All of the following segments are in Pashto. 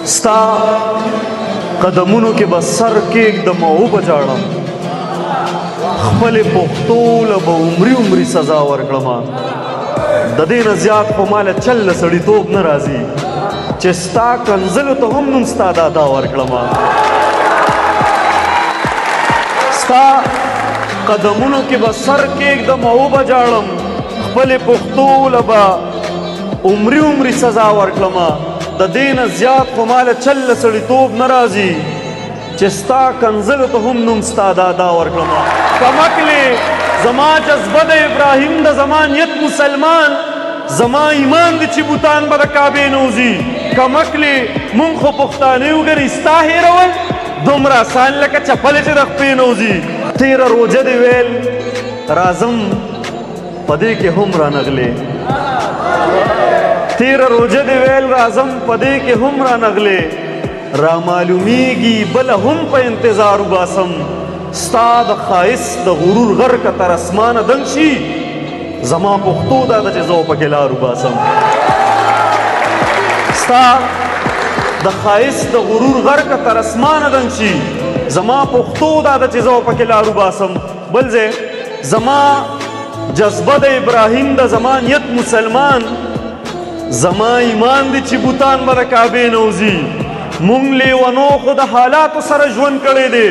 ستا قدمونو کې به سر کېږدم او وبجاړم خپلې پښتو له به عمري سزا ورکړمه د دې نه زیات خو ماله چل له سړیتوب نه راځي چې ستا کنځلو ته هم نن ستا دادا ورکړمه ستا قدمونو کې به سر کېږدم او وبجاړم خپلې پښتو له به عمري سزا ورکړمه د دې نه زیات خو ماله چل له سړیتوب نه راځي چې ستا کنځلو ته هم نوم ستا دادا ورکړمه کمکلې زما جذبه د ابراهیم د زما نیت مسلمان زما ایمان دی چې بوتان به د کعبې نه وځي کمکلې مونږ خو پښتانه یو ګنې ستا هېرول دومره اسان لکه چپلې چې د خپې نه وځي تېره روژه دې ویل راځم په دې کې هم رانغلې تیره روجه دی ویل راځم په دې کې هم رانغلې رامعلومیږي بله هم په انتظار وباسم ستا د ښایست د غرور غر که تر اسمانه دنګ شي زما پښتو دا ده چې زه پکې لار وباسم ستا د ښایست د غرور غر که تر اسمانه دنګ شي زما پښتو دا ده چې زه پکې لار وباسم بل ځای زما جذبه د ابراهیم د زما نیت مسلمان زما ایمان دی چې بوتان به د کعبې نه وځي مونږ لیونو خو د حالاتو سره ژوند کړی دی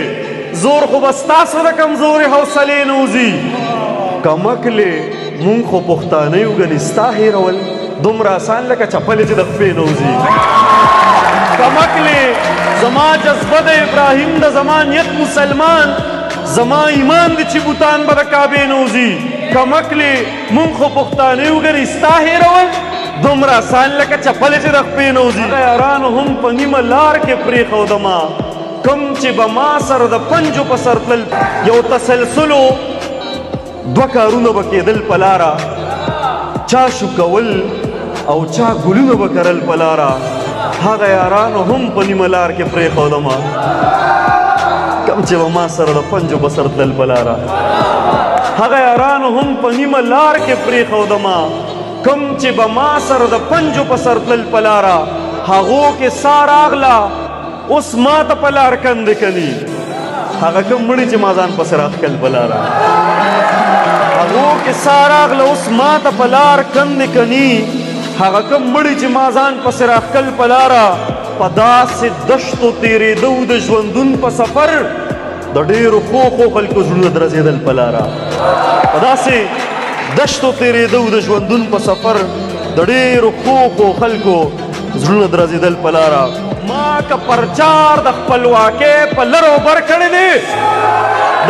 زور خو به ستاسو د کمزورې حوصلې نه وځي کمکلې مونږ خو پښتانه یو ګنې ستا هېرول دومره اسان لکه چپلې چې د خپې نه وځي کمکلې زما جذبه د ابراهیم د زما نیت مسلمان زما ایمان دی چې بوتان به د کعبې نه وځي کمکلې مونږ خو پښتانه یو ګنې ستا هېرول دومره اسان لکه چپلې چې د خپې نه وځي هغه یارانو هم په نیمه لار کې پرېښودمه کوم چې به ما سره د پنجو په سر تلل یو تسلسلو دوه کارونه به کېدل په لاره چا شو کول او چا ګلونه به کرل په لاره هغه یارانو هم په نیمه لار کې پرېښودمه کوم چې به ما سره د پنجو په سر تلل په لاره هغه یارانو هم په نیمه لار کې پرېښودمه کم چې به ما سره د پنجو په سر تلل په لاره هغو کې سا راغله اوس ما ته په لار کندې کني هغه کوم مړي چې ما ځان پسې راښکل په لاره هغو کې سا راغله اوس ما ته په لار کندې کني هغه کوم مړي چې ما ځان پسې راښکل په لاره په داسې دشتو تېرېدو د ژوندون په سفر د ډېرو ښو خلکو زړونه درزېدل په لاره په داسې دشتو تېرېدو د ژوندون په سفر د ډېرو ښو خلکو زړونه درزېدل په لاره ما که پرچار د خپلواکۍ په لر او بر کړی دی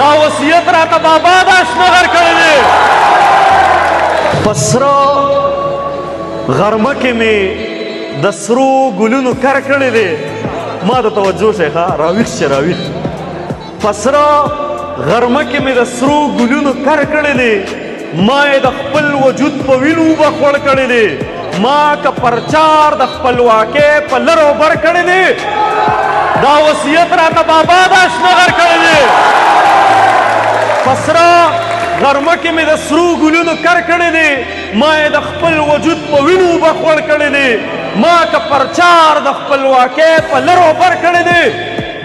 دا وصیت راته بابا دا شنغر کړی دی په سره غرمه کې مې د سرو ګلونو کر کړی دی ما ته توجه شئ ښه راویښ شئ راویښ په سره غرمه کې مې د سرو ګلونو کر کړی دی ما د خپل وجود په وینو به خوړ کړی دی ما که پرچار د خپلواکۍ په لر او بر کړی دی دا وصیت راته بابا دا شنغر کړی دی په سره غرمه کې مې د سرو ګلونو کر کړی دی ما د خپل وجود په وینو به خوړ کړی دی ما که پرچار د خپلواکۍ په لر او بر کړی دی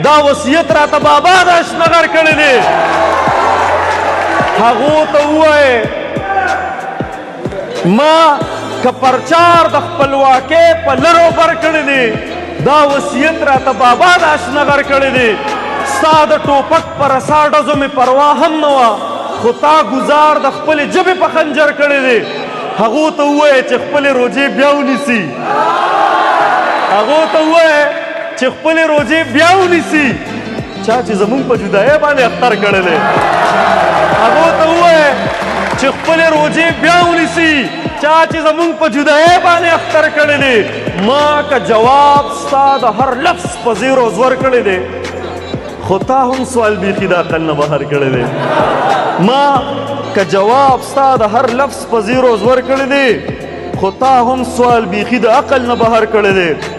دا وصیت راته بابا دا شنغر کړی دی هغو ته ووایې ما که پرچار د خپلواکۍ په لر او بر کړی دی دا وصیت راته بابا دا شنغر کړی دی ستا د ټوپک په رسا ډزو مې پروا هم نه وه خو تا ګزار د خپلې ژبې په خنجر کړی دی هغو ته ووایې چې خپلې روجې بیا ونیسي هغو ته ووایې چې خپلې روجې بیا ونیسي چا چې زمونږ په جدایۍ باندې اختر کړی دی هغو ته ووایې چې خپلې روجې بیا ونیسي چا چې زمونږ په جدایۍ باندې اختر کړی دی ما که جواب ستا د هر لفظ په زیر و زور کړی دی خو تا هم سوال بیخي د عقل نه بهر کړی دی ما که جواب ستا د هر لفظ په زیر و زور کړی دی خو تا هم سوال بیخي د عقل نه بهر کړی دی